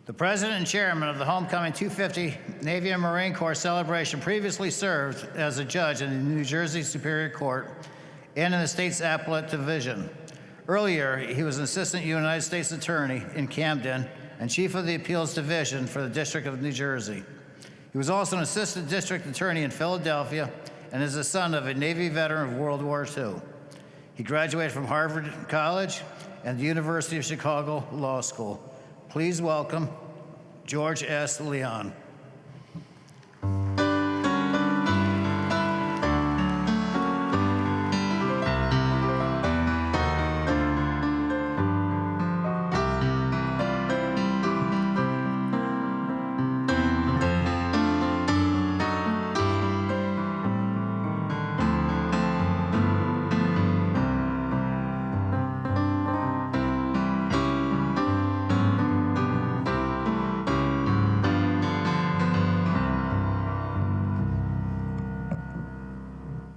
The President and Chairman of the Homecoming 250 Navy and Marine Corps celebration previously served as a judge in the New Jersey Superior Court and in the state's appellate division. Earlier, he was an assistant United States attorney in Camden and chief of the appeals division for the District of New Jersey. He was also an assistant district attorney in Philadelphia and is the son of a Navy veteran of World War II. He graduated from Harvard College and the University of Chicago Law School. Please welcome George S. Leone.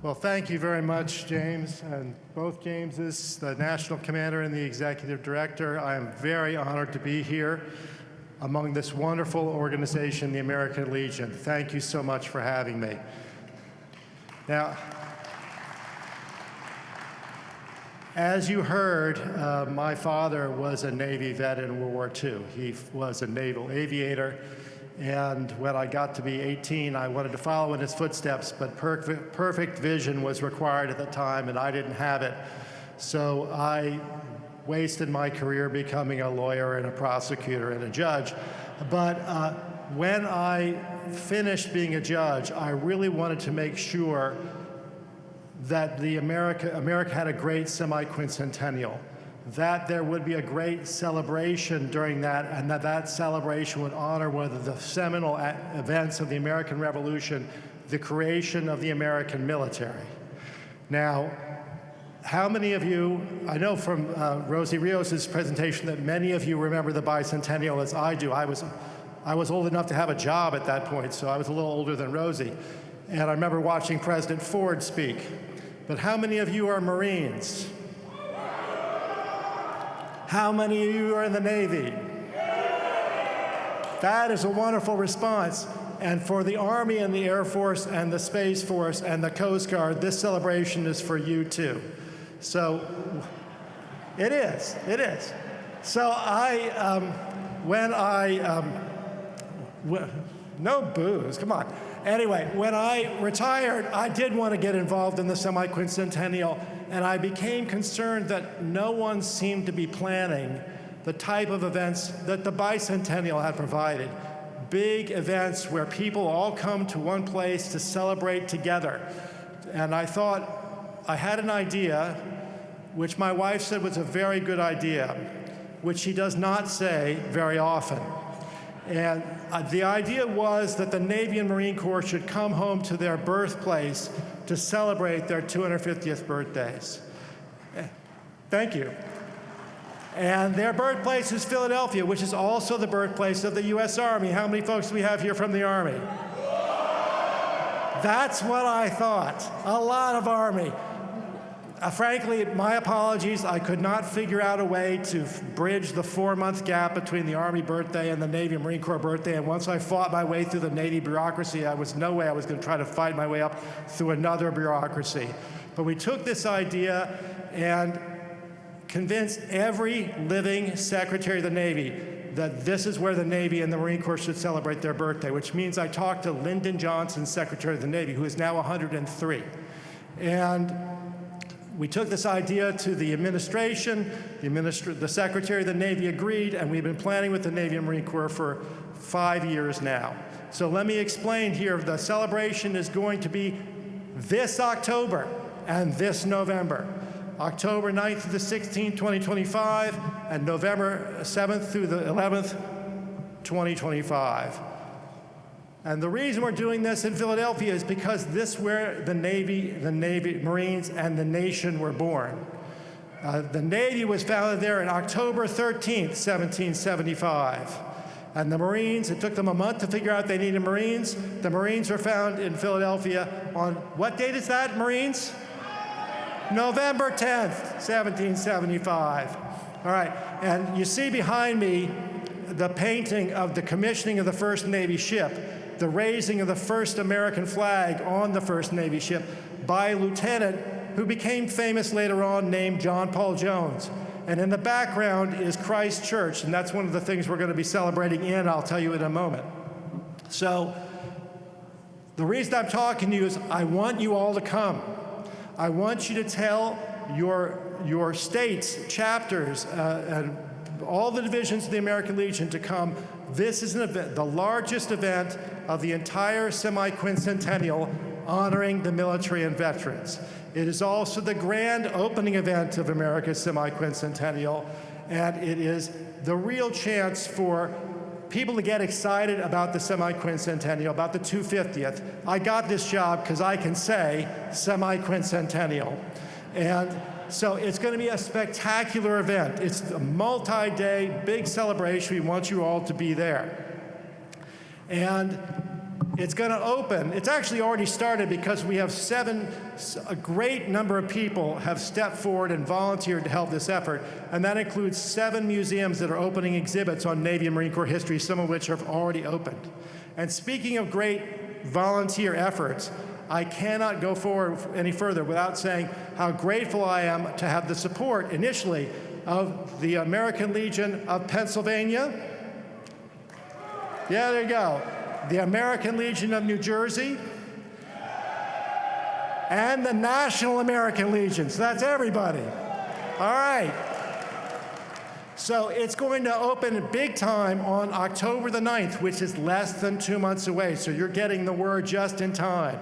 Well, thank you very much, James, and both Jameses, the National Commander and the Executive Director. I am very honored to be here among this wonderful organization, the American Legion. Thank you so much for having me. Now, as you heard, my father was a Navy vet in World War II. He was a naval aviator. And when I got to be 18, I wanted to follow in his footsteps, but perfect vision was required at the time, and I didn't have it. So I wasted my career becoming a lawyer and a prosecutor and a judge. But when I finished being a judge, I really wanted to make sure that America had a great semi-quincentennial, that there would be a great celebration during that, and that celebration would honor one of the seminal events of the American Revolution, the creation of the American military. Now, how many of you, I know from Rosie Rios' presentation that many of you remember the bicentennial as I do. I was old enough to have a job at that point, so I was a little older than Rosie. And I remember watching President Ford speak. But how many of you are Marines? How many of you are in the Navy? That is a wonderful response. And for the Army and the Air Force and the Space Force and the Coast Guard, this celebration is for you too. So it is. So no booze, come on. Anyway, when I retired, I did want to get involved in the semi-quincentennial, and I became concerned that no one seemed to be planning the type of events that the bicentennial had provided. Big events where people all come to one place to celebrate together. And I thought I had an idea, which my wife said was a very good idea, which she does not say very often. And the idea was that the Navy and Marine Corps should come home to their birthplace to celebrate their 250th birthdays. Thank you. And their birthplace is Philadelphia, which is also the birthplace of the U.S. Army. How many folks do we have here from the Army? That's what I thought. A lot of Army. Frankly, my apologies, I could not figure out a way to bridge the 4-month gap between the Army birthday and the Navy and Marine Corps birthday, and once I fought my way through the Navy bureaucracy, there was no way I was going to try to fight my way up through another bureaucracy. But we took this idea and convinced every living Secretary of the Navy that this is where the Navy and the Marine Corps should celebrate their birthday, which means I talked to Lyndon Johnson, Secretary of the Navy, who is now 103. And we took this idea to the administration, the Secretary of the Navy agreed, and we've been planning with the Navy and Marine Corps for 5 years now. So let me explain here. The celebration is going to be this October and this November. October 9th through the 16th, 2025, and November 7th through the 11th, 2025. And the reason we're doing this in Philadelphia is because this is where the Navy, Marines, and the nation were born. The Navy was founded there on October 13th, 1775. And the Marines, it took them a month to figure out they needed Marines. The Marines were found in Philadelphia on, what date is that, Marines? November 10th, 1775. All right, and you see behind me the painting of the commissioning of the first Navy ship, the raising of the first American flag on the first Navy ship by a lieutenant who became famous later on named John Paul Jones. And in the background is Christ Church, and that's one of the things we're going to be celebrating in, I'll tell you in a moment. So the reason I'm talking to you is I want you all to come. I want you to tell your states, chapters, and all the divisions of the American Legion to come. This is an event, the largest event of the entire semi-quincentennial honoring the military and veterans. It is also the grand opening event of America's semi-quincentennial, and it is the real chance for people to get excited about the semi-quincentennial, about the 250th. I got this job because I can say semi-quincentennial. And so it's going to be a spectacular event. It's a multi-day, big celebration. We want you all to be there. And it's going to open. It's actually already started because we have a great number of people have stepped forward and volunteered to help this effort. And that includes 7 museums that are opening exhibits on Navy and Marine Corps history, some of which have already opened. And speaking of great volunteer efforts, I cannot go forward any further without saying how grateful I am to have the support initially of the American Legion of Pennsylvania. Yeah, there you go. The American Legion of New Jersey, and the National American Legion. So that's everybody. All right. So it's going to open big time on October the 9th, which is less than 2 months away. So you're getting the word just in time.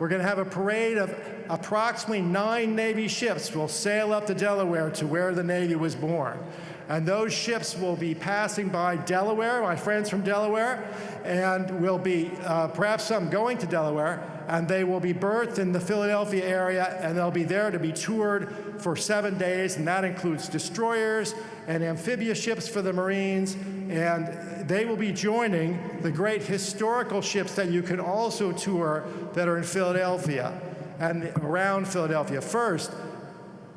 We're going to have a parade of approximately 9 Navy ships will sail up the Delaware to where the Navy was born. And those ships will be passing by Delaware, my friends from Delaware, and will be perhaps some going to Delaware, and they will be berthed in the Philadelphia area, and they'll be there to be toured for 7 days, and that includes destroyers and amphibious ships for the Marines, and they will be joining the great historical ships that you can also tour that are in Philadelphia and around Philadelphia. First,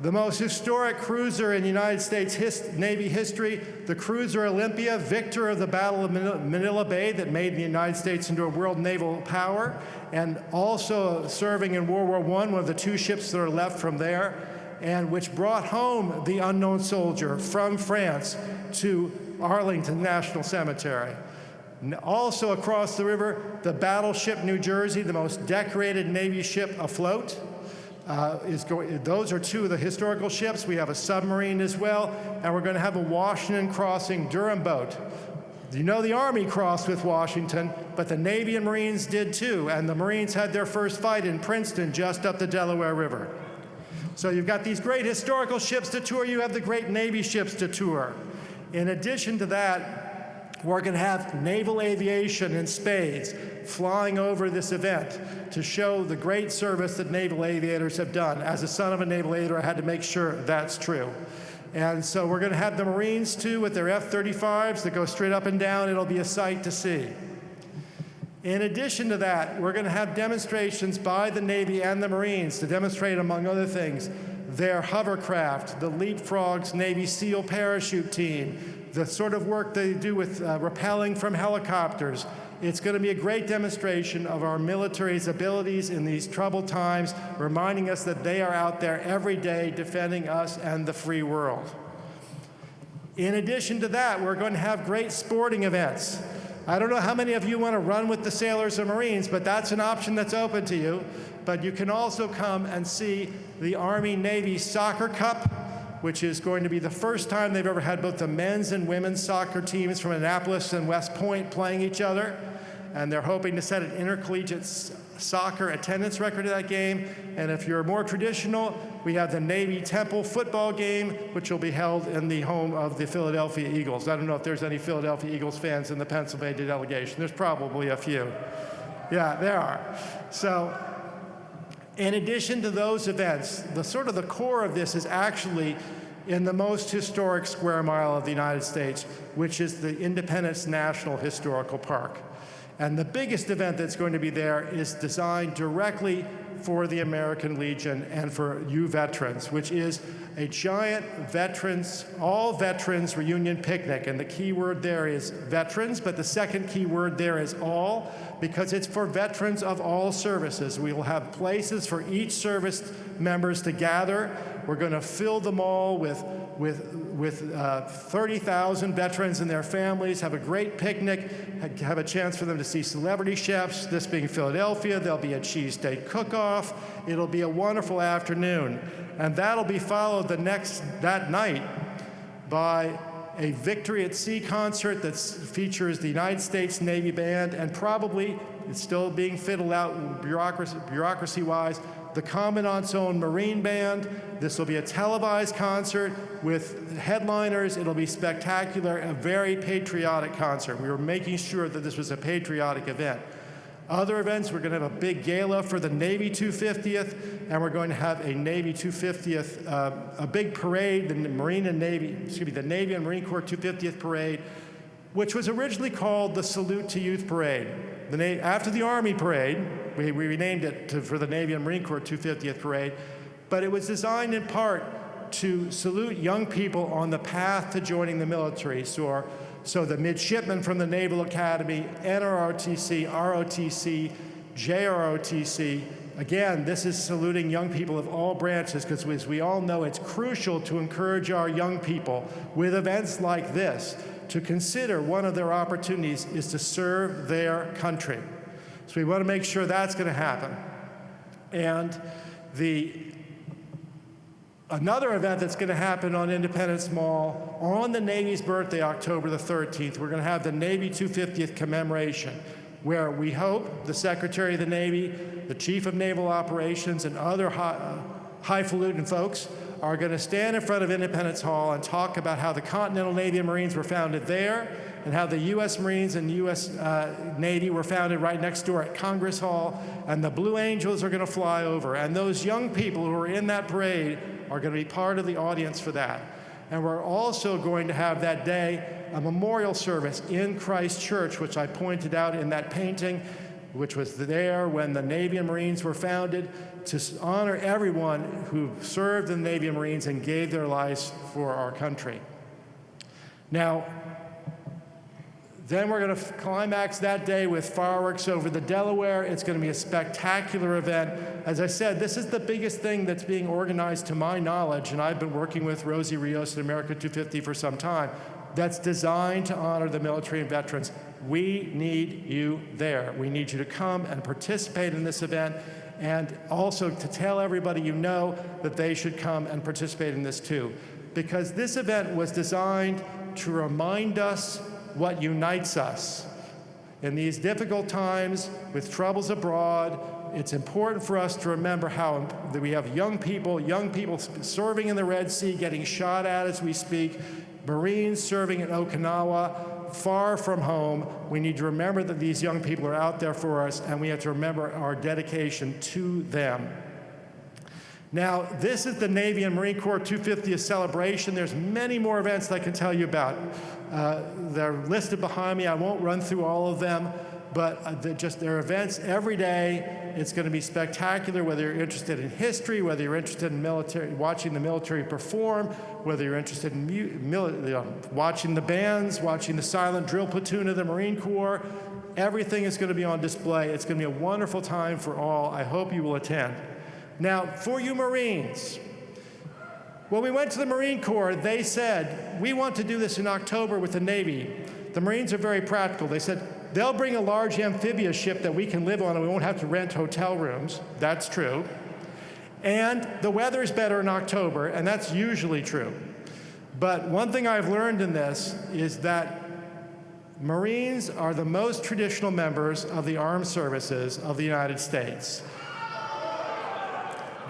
the most historic cruiser in United States Navy history, the cruiser Olympia, victor of the Battle of Manila Bay that made the United States into a world naval power, and also serving in World War I, one of the 2 ships that are left from there, and which brought home the unknown soldier from France to Arlington National Cemetery. Also across the river, the battleship New Jersey, the most decorated Navy ship afloat. Those are 2 of the historical ships. We have a submarine as well, and we're going to have a Washington crossing Durham boat. You know the Army crossed with Washington, but the Navy and Marines did too, and the Marines had their first fight in Princeton just up the Delaware River. So you've got these great historical ships to tour, you have the great Navy ships to tour. In addition to that, we're going to have naval aviation in spades flying over this event to show the great service that naval aviators have done. As a son of a naval aviator, I had to make sure that's true. And so we're going to have the Marines, too, with their F-35s that go straight up and down. It'll be a sight to see. In addition to that, we're going to have demonstrations by the Navy and the Marines to demonstrate, among other things, their hovercraft, the Leapfrogs Navy SEAL parachute team, the sort of work they do with rappelling from helicopters. It's going to be a great demonstration of our military's abilities in these troubled times, reminding us that they are out there every day defending us and the free world. In addition to that, we're going to have great sporting events. I don't know how many of you want to run with the Sailors and Marines, but that's an option that's open to you. But you can also come and see the Army-Navy Soccer Cup, which is going to be the first time they've ever had both the men's and women's soccer teams from Annapolis and West Point playing each other. And they're hoping to set an intercollegiate soccer attendance record at that game. And if you're more traditional, we have the Navy Temple football game, which will be held in the home of the Philadelphia Eagles. I don't know if there's any Philadelphia Eagles fans in the Pennsylvania delegation. There's probably a few. Yeah, there are. So, in addition to those events, the core of this is actually in the most historic square mile of the United States, which is the Independence National Historical Park. And the biggest event that's going to be there is designed directly for the American Legion and for you veterans, which is a giant all veterans reunion picnic. And the key word there is veterans, but the second key word there is all, because it's for veterans of all services. We will have places for each service members to gather. We're going to fill them all with 30,000 veterans and their families, have a great picnic, have a chance for them to see celebrity chefs. This being Philadelphia, there'll be a cheesesteak cook-off. It'll be a wonderful afternoon. And that'll be followed that night by a Victory at Sea concert that features the United States Navy Band, and probably, it's still being fiddled out bureaucracy-wise, the Commandant's own Marine Band. This will be a televised concert with headliners. It'll be spectacular, a very patriotic concert. We were making sure that this was a patriotic event. Other events, we're going to have a big gala for the Navy 250th, and we're going to have a Navy 250th, a big parade, the Navy and Marine Corps 250th parade, which was originally called the Salute to Youth Parade. After the Army Parade, we renamed it for the Navy and Marine Corps 250th Parade, but it was designed in part to salute young people on the path to joining the military. So the midshipmen from the Naval Academy, NROTC, ROTC, JROTC, again, this is saluting young people of all branches, because as we all know, it's crucial to encourage our young people with events like this to consider one of their opportunities is to serve their country. So we want to make sure that's going to happen. And another event that's going to happen on Independence Mall on the Navy's birthday, October the 13th, we're going to have the Navy 250th commemoration, where we hope the Secretary of the Navy, the Chief of Naval Operations, and other highfalutin folks are going to stand in front of Independence Hall and talk about how the Continental Navy and Marines were founded there, and how the U.S. Marines and U.S. Navy were founded right next door at Congress Hall, and the Blue Angels are going to fly over. And those young people who are in that parade are going to be part of the audience for that. And we're also going to have that day a memorial service in Christ Church, which I pointed out in that painting, which was there when the Navy and Marines were founded, to honor everyone who served in the Navy and Marines and gave their lives for our country. Now, then we're going to climax that day with fireworks over the Delaware. It's going to be a spectacular event. As I said, this is the biggest thing that's being organized to my knowledge, and I've been working with Rosie Rios at America 250 for some time, that's designed to honor the military and veterans. We need you there. We need you to come and participate in this event, and also to tell everybody you know that they should come and participate in this too. Because this event was designed to remind us what unites us. In these difficult times with troubles abroad, it's important for us to remember that we have young people serving in the Red Sea, getting shot at as we speak, Marines serving in Okinawa, far from home. We need to remember that these young people are out there for us, and we have to remember our dedication to them. Now, this is the Navy and Marine Corps 250th celebration. There's many more events that I can tell you about. They're listed behind me. I won't run through all of them, but there are events every day. It's going to be spectacular, whether you're interested in history, whether you're interested in watching the military perform, whether you're interested in watching the bands, watching the silent drill platoon of the Marine Corps. Everything is going to be on display. It's going to be a wonderful time for all. I hope you will attend. Now, for you Marines, when we went to the Marine Corps, they said, we want to do this in October with the Navy. The Marines are very practical. They said, they'll bring a large amphibious ship that we can live on and we won't have to rent hotel rooms. That's true. And the weather is better in October, and that's usually true. But one thing I've learned in this is that Marines are the most traditional members of the armed services of the United States.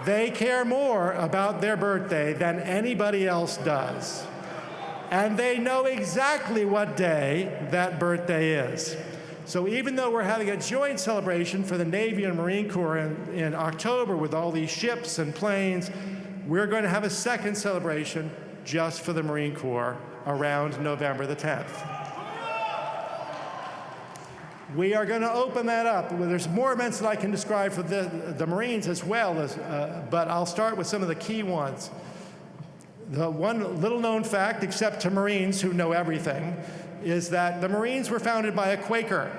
They care more about their birthday than anybody else does. And they know exactly what day that birthday is. So even though we're having a joint celebration for the Navy and Marine Corps in October with all these ships and planes, we're going to have a second celebration just for the Marine Corps around November the 10th. We are going to open that up. Well, there's more events that I can describe for the Marines as well, but I'll start with some of the key ones. The one little known fact, except to Marines who know everything, is that the Marines were founded by a Quaker.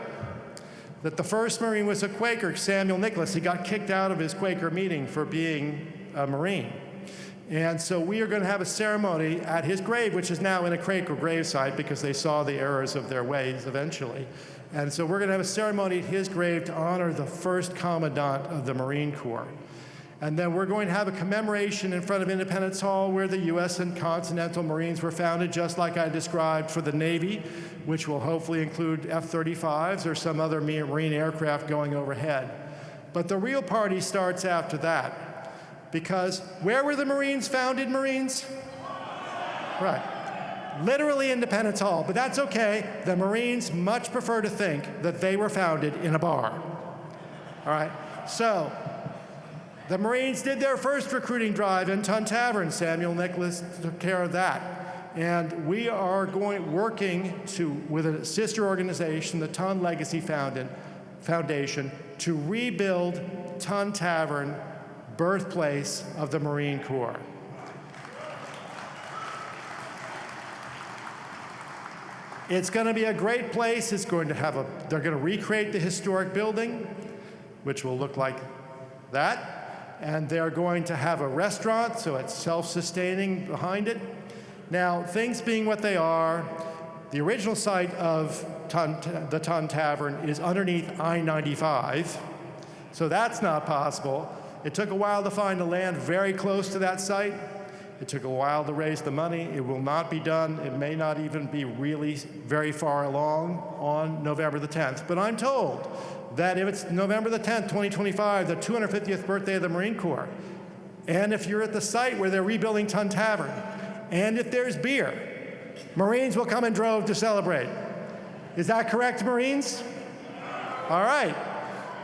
That the first Marine was a Quaker, Samuel Nicholas. He got kicked out of his Quaker meeting for being a Marine. And so we are going to have a ceremony at his grave, which is now in a Quaker gravesite because they saw the errors of their ways eventually. And so we're going to have a ceremony at his grave to honor the first commandant of the Marine Corps. And then we're going to have a commemoration in front of Independence Hall where the U.S. and Continental Marines were founded, just like I described for the Navy, which will hopefully include F-35s or some other Marine aircraft going overhead. But the real party starts after that. Because where were the Marines founded, Marines? Right. Literally Independence Hall, but that's okay. The Marines much prefer to think that they were founded in a bar. All right. So the Marines did their first recruiting drive in Tun Tavern. Samuel Nicholas took care of that. And we are working with a sister organization, the Tun Legacy Foundation, to rebuild Tun Tavern, birthplace of the Marine Corps. It's going to be a great place. It's going to have they're going to recreate the historic building, which will look like that. And they're going to have a restaurant, so it's self-sustaining behind it. Now, things being what they are, the original site of the Tun Tavern is underneath I-95, so that's not possible. It took a while to find the land very close to that site. It took a while to raise the money. It will not be done. It may not even be really very far along on November the 10th. But I'm told that if it's November the 10th, 2025, the 250th birthday of the Marine Corps, and if you're at the site where they're rebuilding Tun Tavern, and if there's beer, Marines will come in droves to celebrate. Is that correct, Marines? All right.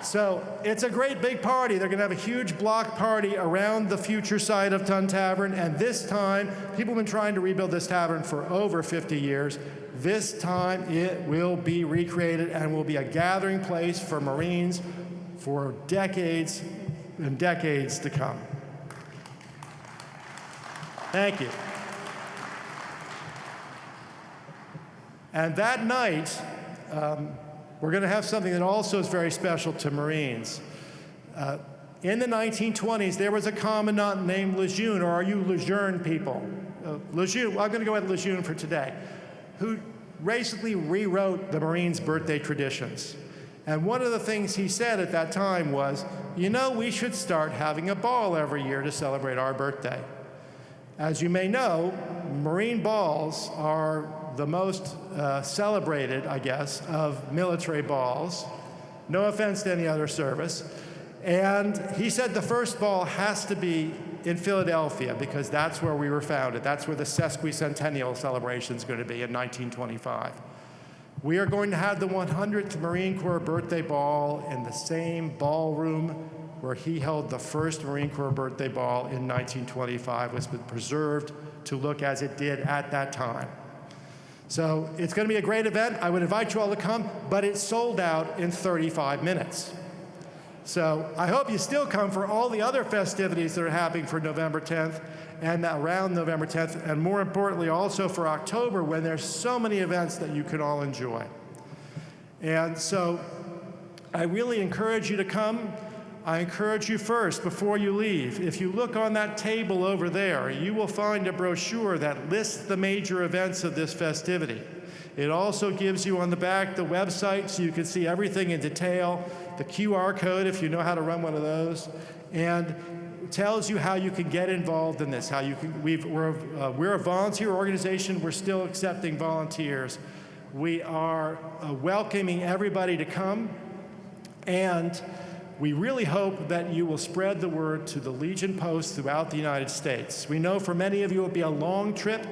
So it's a great big party. They're going to have a huge block party around the future site of Tun Tavern. And this time, people have been trying to rebuild this tavern for over 50 years. This time, it will be recreated and will be a gathering place for Marines for decades and decades to come. Thank you. And that night, we're going to have something that also is very special to Marines. In the 1920s, there was a commandant named Lejeune, or are you Lejeune people? Lejeune, well, I'm going to go with Lejeune for today, who basically rewrote the Marines' birthday traditions. And one of the things he said at that time was, you know, we should start having a ball every year to celebrate our birthday. As you may know, Marine balls are the most celebrated, I guess, of military balls. No offense to any other service. And he said the first ball has to be in Philadelphia because that's where we were founded. That's where the sesquicentennial celebration is going to be in 1925. We are going to have the 100th Marine Corps birthday ball in the same ballroom where he held the first Marine Corps birthday ball in 1925, which was preserved to look as it did at that time. So it's going to be a great event. I would invite you all to come, but it's sold out in 35 minutes. So I hope you still come for all the other festivities that are happening for November 10th and around November 10th, and more importantly also for October when there's so many events that you can all enjoy. And so I really encourage you to come. I encourage you first, before you leave, if you look on that table over there, you will find a brochure that lists the major events of this festivity. It also gives you on the back the website so you can see everything in detail, the QR code if you know how to run one of those, and tells you how you can get involved in this, how you can, we're a volunteer organization, we're still accepting volunteers. We are welcoming everybody to come, and we really hope that you will spread the word to the Legion posts throughout the United States. We know for many of you it will be a long trip,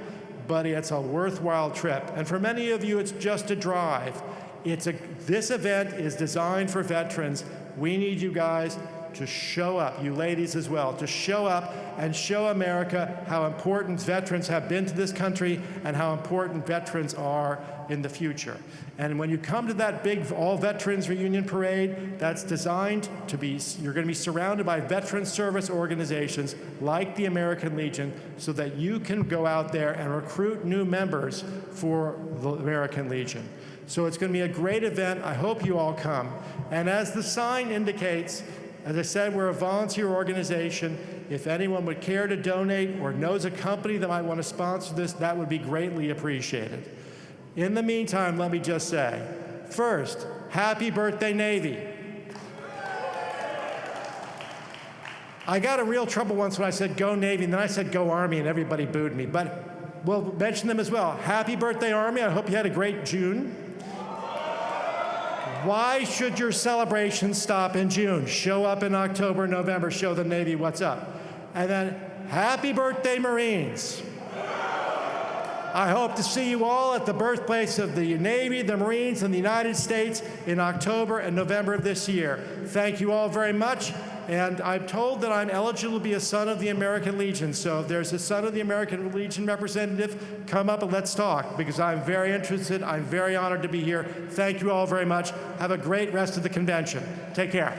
but it's a worthwhile trip. And for many of you, it's just a drive. This event is designed for veterans. We need you guys to show up, you ladies as well, to show up and show America how important veterans have been to this country and how important veterans are in the future. And when you come to that big all-veterans reunion parade, that's designed to be, you're going to be surrounded by veteran service organizations like the American Legion so that you can go out there and recruit new members for the American Legion. So it's going to be a great event. I hope you all come. And as the sign indicates, as I said, we're a volunteer organization. If anyone would care to donate or knows a company that might want to sponsor this, that would be greatly appreciated. In the meantime, let me just say, first, happy birthday, Navy. I got in real trouble once when I said go Navy, and then I said go Army, and everybody booed me. But we'll mention them as well. Happy birthday, Army. I hope you had a great June. Why should your celebrations stop in June? Show up in October, November, show the Navy what's up. And then, happy birthday, Marines. I hope to see you all at the birthplace of the Navy, the Marines, and the United States in October and November of this year. Thank you all very much. And I'm told that I'm eligible to be a son of the American Legion. So if there's a son of the American Legion representative, come up and let's talk, because I'm very interested. I'm very honored to be here. Thank you all very much. Have a great rest of the convention. Take care.